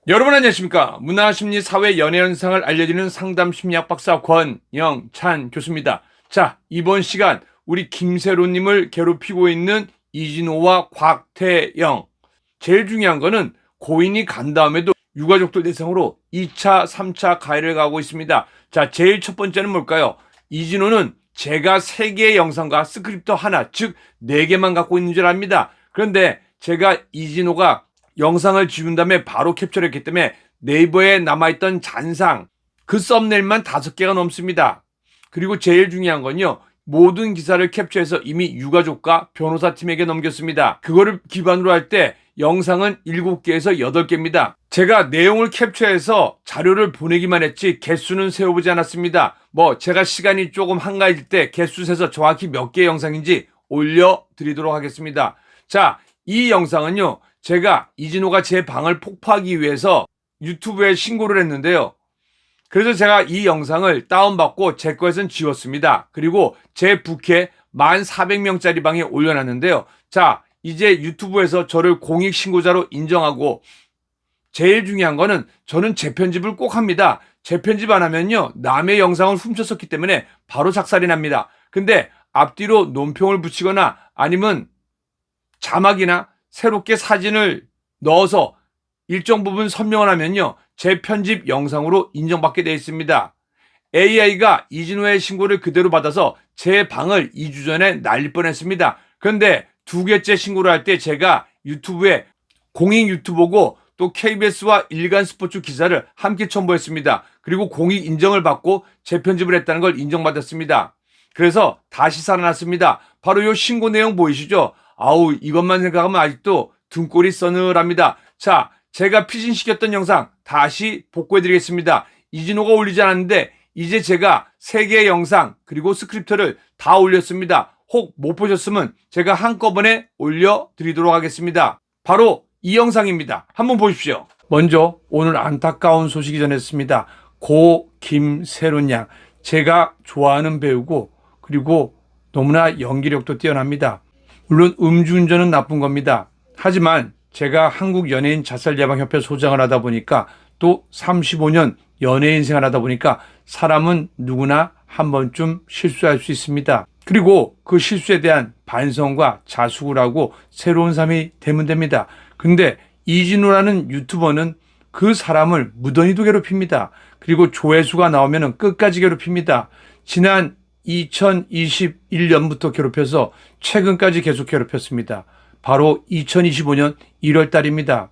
여러분 안녕하십니까? 문화심리 사회 연애 현상을 알려주는 상담 심리학 박사 권영찬 교수입니다. 자, 이번 시간 우리 김세로님을 괴롭히고 있는 이진호와 곽태영. 제일 중요한 거는 고인이 간 다음에도 유가족들 대상으로 2차, 3차 가해를 가고 있습니다. 자, 제일 첫 번째는 뭘까요? 이진호는 제가 3개의 영상과 스크립트 하나, 즉 4개만 갖고 있는 줄 압니다. 그런데 제가 이진호가 영상을 지운 다음에 바로 캡처를 했기 때문에 네이버에 남아있던 잔상, 그 썸네일만 5개가 넘습니다. 그리고 제일 중요한 건요, 모든 기사를 캡처해서 이미 유가족과 변호사팀에게 넘겼습니다. 그거를 기반으로 할 때 영상은 7개에서 8개입니다. 제가 내용을 캡처해서 자료를 보내기만 했지 개수는 세어보지 않았습니다. 제가 시간이 조금 한가해질 때 개수 세서 정확히 몇 개의 영상인지 올려드리도록 하겠습니다. 자, 이 영상은요, 제가 이진호가 제 방을 폭파하기 위해서 유튜브에 신고를 했는데요. 그래서 제가 이 영상을 다운받고 제 거에선 지웠습니다. 그리고 제 부캐 1400명짜리 방에 올려놨는데요. 자, 이제 유튜브에서 저를 공익신고자로 인정하고, 제일 중요한 거는 저는 재편집을 꼭 합니다. 재편집 안 하면요, 남의 영상을 훔쳤었기 때문에 바로 작살이 납니다. 근데 앞뒤로 논평을 붙이거나 아니면 자막이나 새롭게 사진을 넣어서 일정 부분 설명을 하면요, 재편집 영상으로 인정받게 되어 있습니다. AI가 이진호의 신고를 그대로 받아서 제 방을 2주 전에 날릴 뻔했습니다. 그런데 2개째 신고를 할 때 제가 유튜브에 공익 유튜버고 또 KBS와 일간스포츠 기사를 함께 첨부했습니다. 그리고 공익 인정을 받고 재편집을 했다는 걸 인정받았습니다. 그래서 다시 살아났습니다. 바로 이 신고 내용 보이시죠? 아우, 이것만 생각하면 아직도 등골이 서늘합니다. 자, 제가 피신시켰던 영상 다시 복구해드리겠습니다. 이진호가 올리지 않았는데 이제 제가 3개의 영상 그리고 스크립트를 다 올렸습니다. 혹 못 보셨으면 제가 한꺼번에 올려드리도록 하겠습니다. 바로 이 영상입니다. 한번 보십시오. 먼저 오늘 안타까운 소식이 전했습니다. 고 김세론 양, 제가 좋아하는 배우고 그리고 너무나 연기력도 뛰어납니다. 물론 음주운전은 나쁜 겁니다. 하지만 제가 한국연예인 자살예방협회 소장을 하다 보니까 또 35년 연예인 생활하다 보니까 사람은 누구나 한 번쯤 실수할 수 있습니다. 그리고 그 실수에 대한 반성과 자숙을 하고 새로운 삶이 되면 됩니다. 근데 이진우라는 유튜버는 그 사람을 무던히도 괴롭힙니다. 그리고 조회수가 나오면 끝까지 괴롭힙니다. 지난 2021년부터 괴롭혀서 최근까지 계속 괴롭혔습니다. 바로 2025년 1월 달입니다.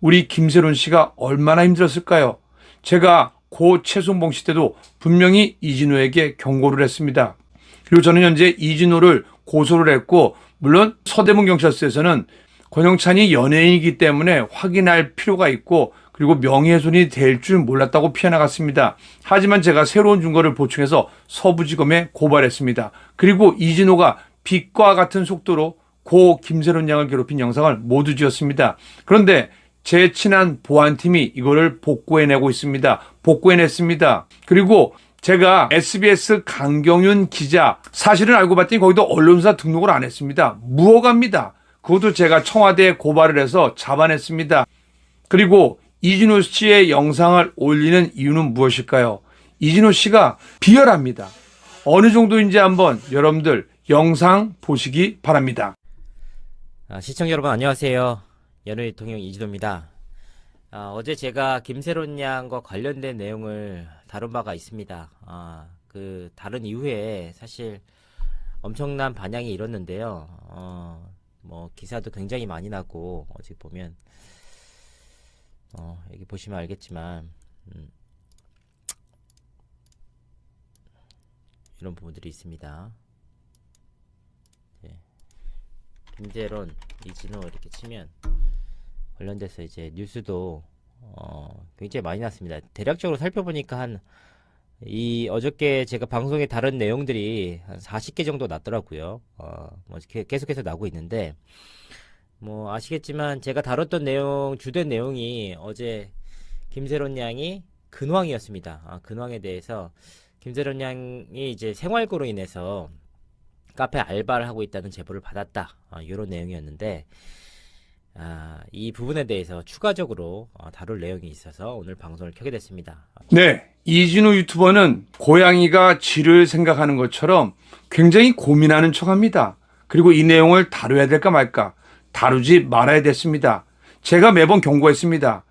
우리 김세론 씨가 얼마나 힘들었을까요? 제가 고 최순봉 씨 때도 분명히 이진호에게 경고를 했습니다. 그리고 저는 현재 이진호를 고소를 했고, 물론 서대문 경찰서에서는 권영찬이 연예인이기 때문에 확인할 필요가 있고, 그리고 명예훼손이 될 줄 몰랐다고 피해나갔습니다. 하지만 제가 새로운 증거를 보충해서 서부지검에 고발했습니다. 그리고 이진호가 빛과 같은 속도로 고 김세론 양을 괴롭힌 영상을 모두 지었습니다. 그런데 제 친한 보안팀이 이거를 복구해내고 있습니다. 복구해냈습니다. 그리고 제가 SBS 강경윤 기자, 사실은 알고 봤더니 거기도 언론사 등록을 안 했습니다. 무허가입니다. 그것도 제가 청와대에 고발을 해서 잡아냈습니다. 그리고 이진호 씨의 영상을 올리는 이유는 무엇일까요? 이진호 씨가 비열합니다. 어느 정도인지 한번 여러분들 영상 보시기 바랍니다. 시청자 여러분 안녕하세요. 연예인 대통령 이진호입니다. 어제 제가 김세론 양과 관련된 내용을 다룬 바가 있습니다. 그 다른 이후에 사실 엄청난 반향이 일었는데요. 기사도 굉장히 많이 나고, 어제 보면 여기 보시면 알겠지만 이런 부분들이 있습니다. 김세론, 이진호 이렇게 치면 관련돼서 이제 뉴스도 굉장히 많이 났습니다. 대략적으로 살펴보니까 어저께 제가 방송에 다른 내용들이 한 40개 정도 났더라고요. 계속해서 나오고 있는데, 아시겠지만 제가 다뤘던 내용, 주된 내용이 어제 김세론 양이 근황이었습니다. 근황에 대해서 김세론 양이 이제 생활고로 인해서 카페 알바를 하고 있다는 제보를 받았다. 이런 내용이었는데, 이 부분에 대해서 추가적으로 다룰 내용이 있어서 오늘 방송을 켜게 됐습니다. 네, 이진우 유튜버는 고양이가 쥐를 생각하는 것처럼 굉장히 고민하는 척합니다. 그리고 이 내용을 다뤄야 될까 말까, 다루지 말아야 됐습니다. 제가 매번 경고했습니다.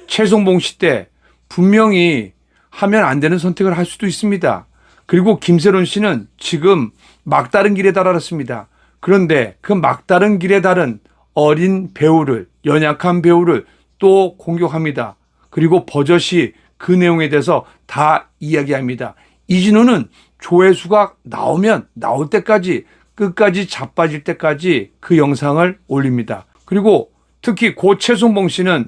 최송봉 씨 때 분명히 하면 안 되는 선택을 할 수도 있습니다. 그리고 김세론 씨는 지금 막다른 길에 달았습니다. 그런데 그 막다른 길에 달은 어린 배우를, 연약한 배우를 또 공격합니다. 그리고 버젓이 그 내용에 대해서 다 이야기합니다. 이진우는 조회수가 나오면 나올 때까지 끝까지 자빠질 때까지 그 영상을 올립니다. 그리고 특히 고 최송봉 씨는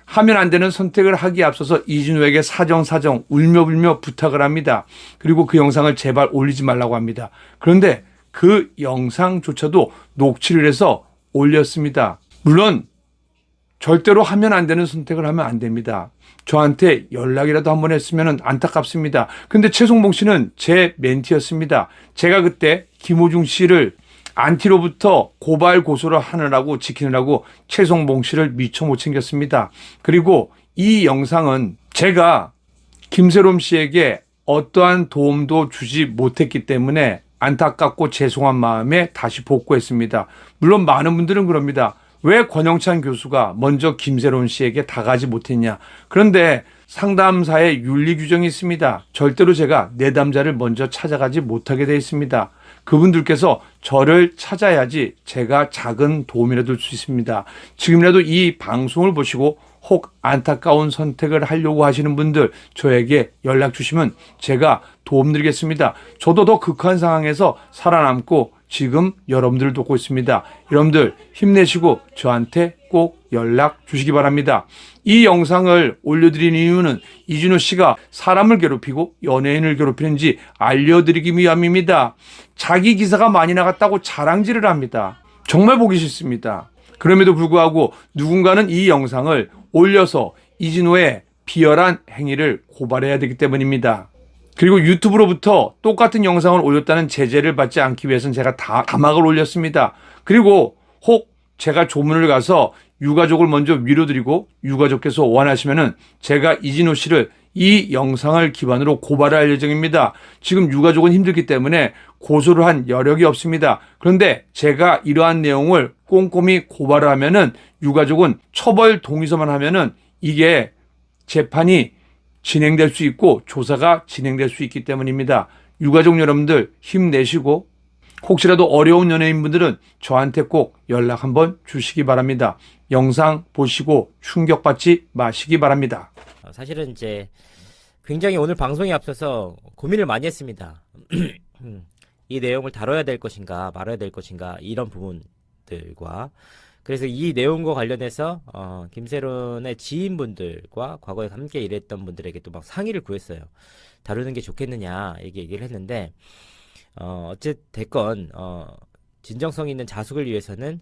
하면 안 되는 선택을 하기에 앞서서 이진우에게 사정 울며불며 부탁을 합니다. 그리고 그 영상을 제발 올리지 말라고 합니다. 그런데 그 영상조차도 녹취를 해서 올렸습니다. 물론 절대로 하면 안 되는 선택을 하면 안 됩니다. 저한테 연락이라도 한번 했으면 안타깝습니다. 근데 최송봉 씨는 제 멘티였습니다. 제가 그때 김호중 씨를 안티로부터 고발 고소를 하느라고 지키느라고 최송봉 씨를 미처 못 챙겼습니다. 그리고 이 영상은 제가 김세롬 씨에게 어떠한 도움도 주지 못했기 때문에 안타깝고 죄송한 마음에 다시 복구했습니다. 물론 많은 분들은 그럽니다. 왜 권영찬 교수가 먼저 김세론 씨에게 다가지 못했냐. 그런데 상담사에 윤리 규정이 있습니다. 절대로 제가 내담자를 먼저 찾아가지 못하게 되어 있습니다. 그분들께서 저를 찾아야지 제가 작은 도움이라도 줄 수 있습니다. 지금이라도 이 방송을 보시고 혹 안타까운 선택을 하려고 하시는 분들 저에게 연락 주시면 제가 도움드리겠습니다. 저도 더 극한 상황에서 살아남고 지금 여러분들을 돕고 있습니다. 여러분들 힘내시고 저한테 꼭 연락 주시기 바랍니다. 이 영상을 올려드리는 이유는 이진우 씨가 사람을 괴롭히고 연예인을 괴롭히는지 알려드리기 위함입니다. 자기 기사가 많이 나갔다고 자랑질을 합니다. 정말 보기 싫습니다. 그럼에도 불구하고 누군가는 이 영상을 올려서 이진우의 비열한 행위를 고발해야 되기 때문입니다. 그리고 유튜브로부터 똑같은 영상을 올렸다는 제재를 받지 않기 위해서는 제가 다 자막을 올렸습니다. 그리고 혹 제가 조문을 가서 유가족을 먼저 위로드리고 유가족께서 원하시면은 제가 이진우 씨를 이 영상을 기반으로 고발할 예정입니다. 지금 유가족은 힘들기 때문에 고소를 한 여력이 없습니다. 그런데 제가 이러한 내용을 꼼꼼히 고발을 하면은 유가족은 처벌 동의서만 하면은 이게 재판이 진행될 수 있고 조사가 진행될 수 있기 때문입니다. 유가족 여러분들 힘내시고 혹시라도 어려운 연예인분들은 저한테 꼭 연락 한번 주시기 바랍니다. 영상 보시고 충격받지 마시기 바랍니다. 사실은 이제 굉장히 오늘 방송에 앞서서 고민을 많이 했습니다. 이 내용을 다뤄야 될 것인가 말아야 될 것인가 이런 부분들과 그래서 이 내용과 관련해서 김세론의 지인분들과 과거에 함께 일했던 분들에게 또 막 상의를 구했어요. 다루는 게 좋겠느냐 얘기를 했는데 어쨌든 진정성 있는 자숙을 위해서는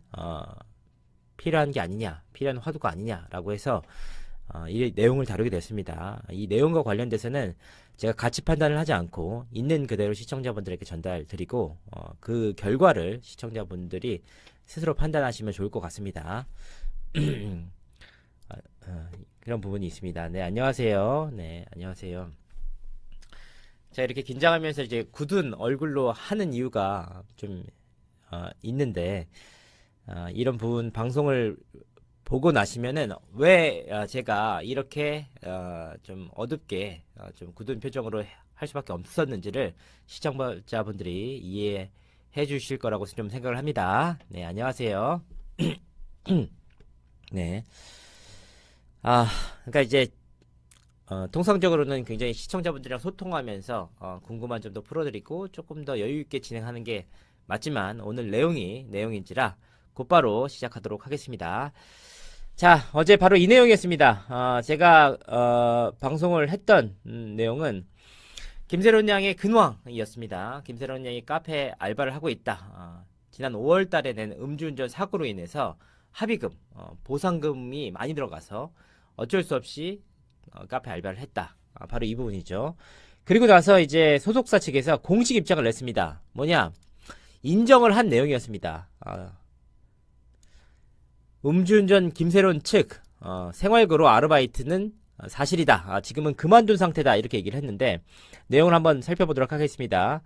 필요한 게 아니냐, 필요한 화두가 아니냐라고 해서 이 내용을 다루게 됐습니다. 이 내용과 관련돼서는 제가 가치 판단을 하지 않고 있는 그대로 시청자분들에게 전달드리고 그 결과를 시청자분들이 스스로 판단하시면 좋을 것 같습니다. 그런 부분이 있습니다. 네, 안녕하세요. 네, 안녕하세요. 자, 이렇게 긴장하면서 이제 굳은 얼굴로 하는 이유가 좀 있는데 이런 부분 방송을 보고 나시면은 왜 제가 이렇게 좀 어둡게 좀 굳은 표정으로 할 수밖에 없었는지를 시청자분들이 이해해 주실 거라고 좀 생각을 합니다. 네, 안녕하세요. 네. 그러니까 이제 통상적으로는 굉장히 시청자분들이랑 소통하면서 궁금한 점도 풀어드리고 조금 더 여유 있게 진행하는 게 맞지만 오늘 내용인지라 곧바로 시작하도록 하겠습니다. 자, 어제 바로 이 내용이었습니다. 제가 방송을 했던 내용은 김세론 양의 근황이었습니다. 김세론 양이 카페 알바를 하고 있다. 지난 5월 달에 낸 음주운전 사고로 인해서 합의금, 보상금이 많이 들어가서 어쩔 수 없이 카페 알바를 했다. 바로 이 부분이죠. 그리고 나서 이제 소속사 측에서 공식 입장을 냈습니다. 뭐냐? 인정을 한 내용이었습니다. 음주운전 김세론 측 생활고로 아르바이트는 사실이다. 지금은 그만둔 상태다. 이렇게 얘기를 했는데 내용을 한번 살펴보도록 하겠습니다.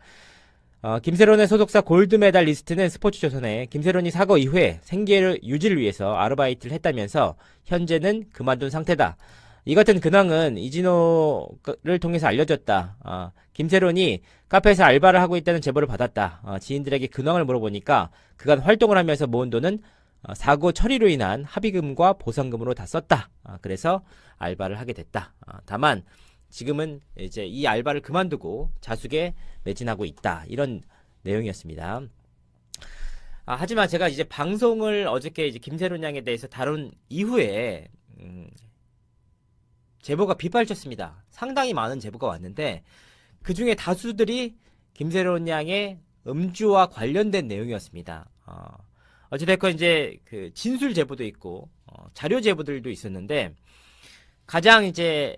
김세론의 소속사 골드메달 리스트는 스포츠조선에 김세론이 사고 이후에 생계를 유지를 위해서 아르바이트를 했다면서 현재는 그만둔 상태다. 이 같은 근황은 이진호를 통해서 알려졌다. 김세론이 카페에서 알바를 하고 있다는 제보를 받았다. 지인들에게 근황을 물어보니까 그간 활동을 하면서 모은 돈은 사고 처리로 인한 합의금과 보상금으로 다 썼다. 그래서 알바를 하게 됐다. 다만 지금은 이제 이 알바를 그만두고 자숙에 매진하고 있다. 이런 내용이었습니다. 하지만 제가 이제 방송을 어저께 이제 김세론 양에 대해서 다룬 이후에 제보가 빗발쳤습니다. 상당히 많은 제보가 왔는데 그 중에 다수들이 김세론 양의 음주와 관련된 내용이었습니다. 어찌됐건 이제 그 진술 제보도 있고 자료 제보들도 있었는데 가장 이제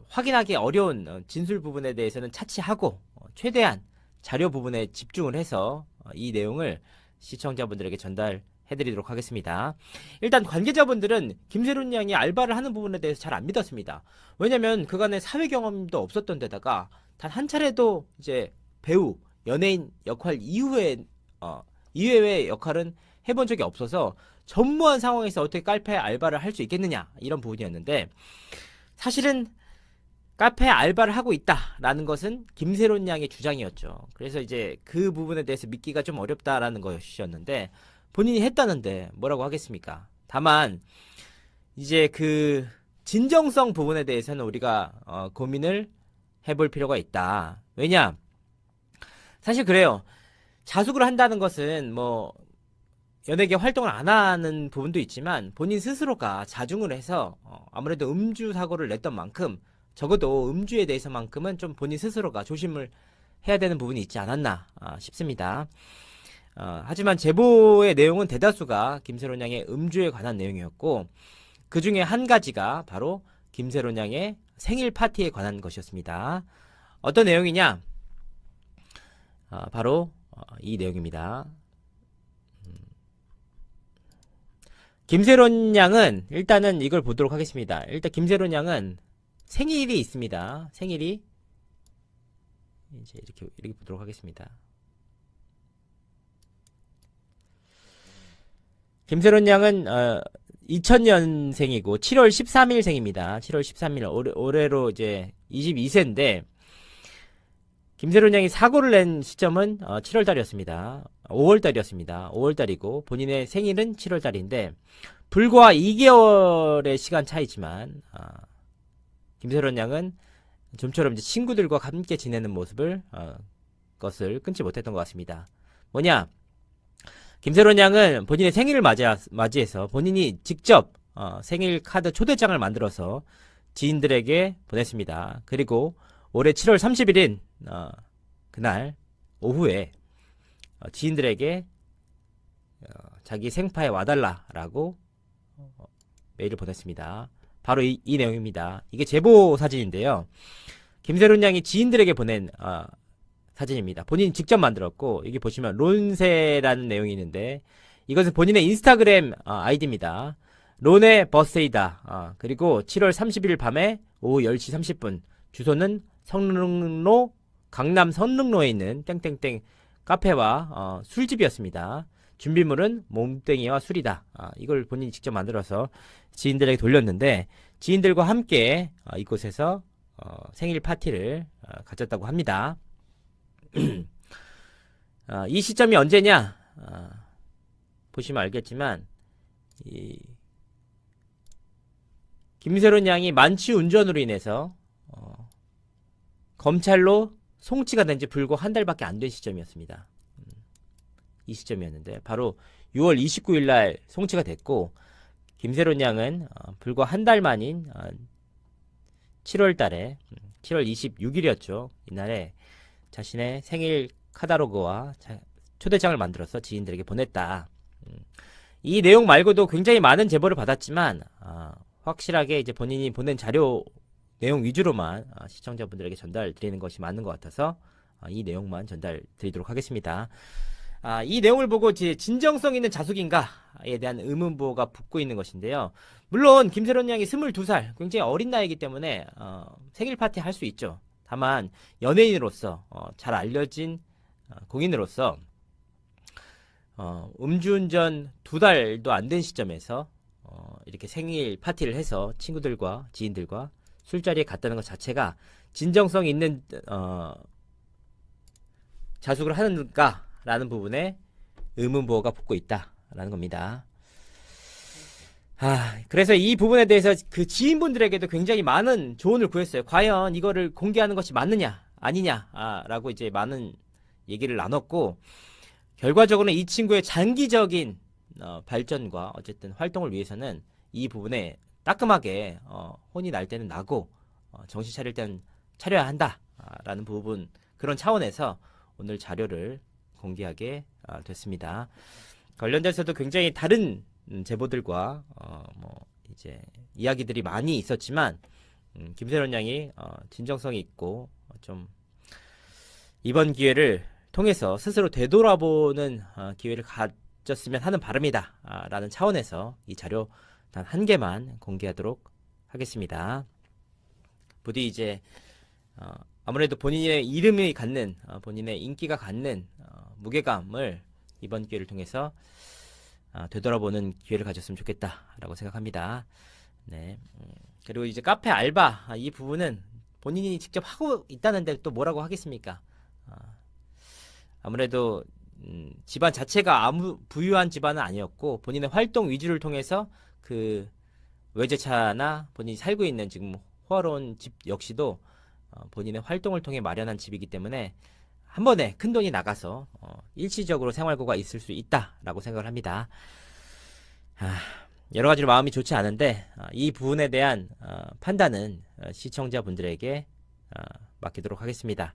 확인하기 어려운 진술 부분에 대해서는 차치하고 최대한 자료 부분에 집중을 해서 이 내용을 시청자분들에게 전달해드리도록 하겠습니다. 일단 관계자분들은 김세론 양이 알바를 하는 부분에 대해서 잘 안 믿었습니다. 왜냐면 그간의 사회 경험도 없었던 데다가 단 한 차례도 이제 배우, 연예인 역할 이외의 역할은 해본 적이 없어서 전무한 상황에서 어떻게 카페 알바를 할 수 있겠느냐 이런 부분이었는데 사실은 카페 알바를 하고 있다라는 것은 김세론 양의 주장이었죠. 그래서 이제 그 부분에 대해서 믿기가 좀 어렵다라는 것이었는데 본인이 했다는데 뭐라고 하겠습니까? 다만 이제 그 진정성 부분에 대해서는 우리가 고민을 해볼 필요가 있다. 왜냐? 사실 그래요. 자숙을 한다는 것은 뭐 연예계 활동을 안 하는 부분도 있지만 본인 스스로가 자중을 해서 아무래도 음주 사고를 냈던 만큼 적어도 음주에 대해서만큼은 좀 본인 스스로가 조심을 해야 되는 부분이 있지 않았나 싶습니다. 하지만 제보의 내용은 대다수가 김세론 양의 음주에 관한 내용이었고 그 중에 한 가지가 바로 김세론 양의 생일 파티에 관한 것이었습니다. 어떤 내용이냐? 바로 이 내용입니다. 김세론 양은 일단은 이걸 보도록 하겠습니다. 일단 김세론 양은 생일이 있습니다. 생일이 이제 이렇게 보도록 하겠습니다. 김세론 양은 2000년생이고 7월 13일생입니다. 7월 13일 올해로 이제 22세인데 김세론 양이 사고를 낸 시점은 7월달이었습니다. 5월달이었습니다. 5월달이고 본인의 생일은 7월달인데 불과 2개월의 시간 차이지만 김세론 양은 좀처럼 이제 친구들과 함께 지내는 모습을 것을 끊지 못했던 것 같습니다. 뭐냐? 김세론 양은 본인의 생일을 맞이해서 본인이 직접 생일 카드 초대장을 만들어서 지인들에게 보냈습니다. 그리고 올해 7월 30일인 그날 오후에 지인들에게 자기 생파에 와달라라고 메일을 보냈습니다. 바로 이 내용입니다. 이게 제보 사진인데요. 김세론 양이 지인들에게 보낸 사진입니다. 본인이 직접 만들었고 여기 보시면 론세라는 내용이 있는데 이것은 본인의 인스타그램 아이디입니다. 론의 버스데이다. 그리고 7월 30일 밤에 오후 10시 30분 주소는 성능로 강남 선릉로에 있는 땡땡땡 카페와 술집이었습니다. 준비물은 몸뚱이와 술이다. 이걸 본인이 직접 만들어서 지인들에게 돌렸는데 지인들과 함께 이곳에서 생일 파티를 가졌다고 합니다. 이 시점이 언제냐? 보시면 알겠지만 김세론 양이 만취 운전으로 인해서 검찰로 송치가 된 지 불과 한 달밖에 안 된 시점이었습니다. 이 시점이었는데 바로 6월 29일 날 송치가 됐고 김세론 양은 불과 한 달 만인 7월 달에 7월 26일이었죠. 이날에 자신의 생일 카탈로그와 초대장을 만들어서 지인들에게 보냈다. 이 내용 말고도 굉장히 많은 제보를 받았지만 확실하게 이제 본인이 보낸 자료 내용 위주로만 시청자분들에게 전달 드리는 것이 맞는 것 같아서 이 내용만 전달 드리도록 하겠습니다. 이 내용을 보고 진정성 있는 자숙인가에 대한 의문부호가 붙고 있는 것인데요. 물론 김세론 양이 22살, 굉장히 어린 나이이기 때문에 생일 파티 할 수 있죠. 다만 연예인으로서 잘 알려진 공인으로서 음주운전 2달도 안 된 시점에서 이렇게 생일 파티를 해서 친구들과 지인들과 술자리에 갔다는 것 자체가 진정성 있는 자숙을 하는가라는 부분에 의문부호가 붙고 있다라는 겁니다. 그래서 이 부분에 대해서 그 지인분들에게도 굉장히 많은 조언을 구했어요. 과연 이거를 공개하는 것이 맞느냐 아니냐라고 이제 많은 얘기를 나눴고, 결과적으로는 이 친구의 장기적인 발전과 어쨌든 활동을 위해서는 이 부분에 따끔하게 혼이 날 때는 나고 정신 차릴 때는 차려야 한다라는 부분, 그런 차원에서 오늘 자료를 공개하게 됐습니다. 관련돼서도 굉장히 다른 제보들과 이제 이야기들이 많이 있었지만 김세론 양이 진정성이 있고 좀 이번 기회를 통해서 스스로 되돌아보는 기회를 가졌으면 하는 바람이다 라는 차원에서 이 자료 단 한 개만 공개하도록 하겠습니다. 부디 이제 아무래도 본인의 이름이 갖는 본인의 인기가 갖는 무게감을 이번 기회를 통해서 되돌아보는 기회를 가졌으면 좋겠다라고 생각합니다. 네. 그리고 이제 카페 알바 이 부분은 본인이 직접 하고 있다는데 또 뭐라고 하겠습니까? 아무래도 집안 자체가 아무 부유한 집안은 아니었고 본인의 활동 위주를 통해서 그 외제차나 본인이 살고 있는 지금 호화로운 집 역시도 본인의 활동을 통해 마련한 집이기 때문에 한 번에 큰 돈이 나가서 일시적으로 생활고가 있을 수 있다라고 생각을 합니다. 여러 가지로 마음이 좋지 않은데 이 부분에 대한 판단은 시청자분들에게 맡기도록 하겠습니다.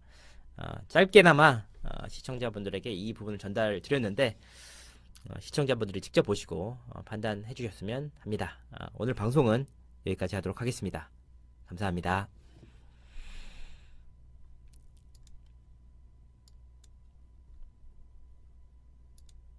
짧게나마 시청자분들에게 이 부분을 전달 드렸는데 시청자분들이 직접 보시고 판단해 주셨으면 합니다. 오늘 방송은 여기까지 하도록 하겠습니다. 감사합니다.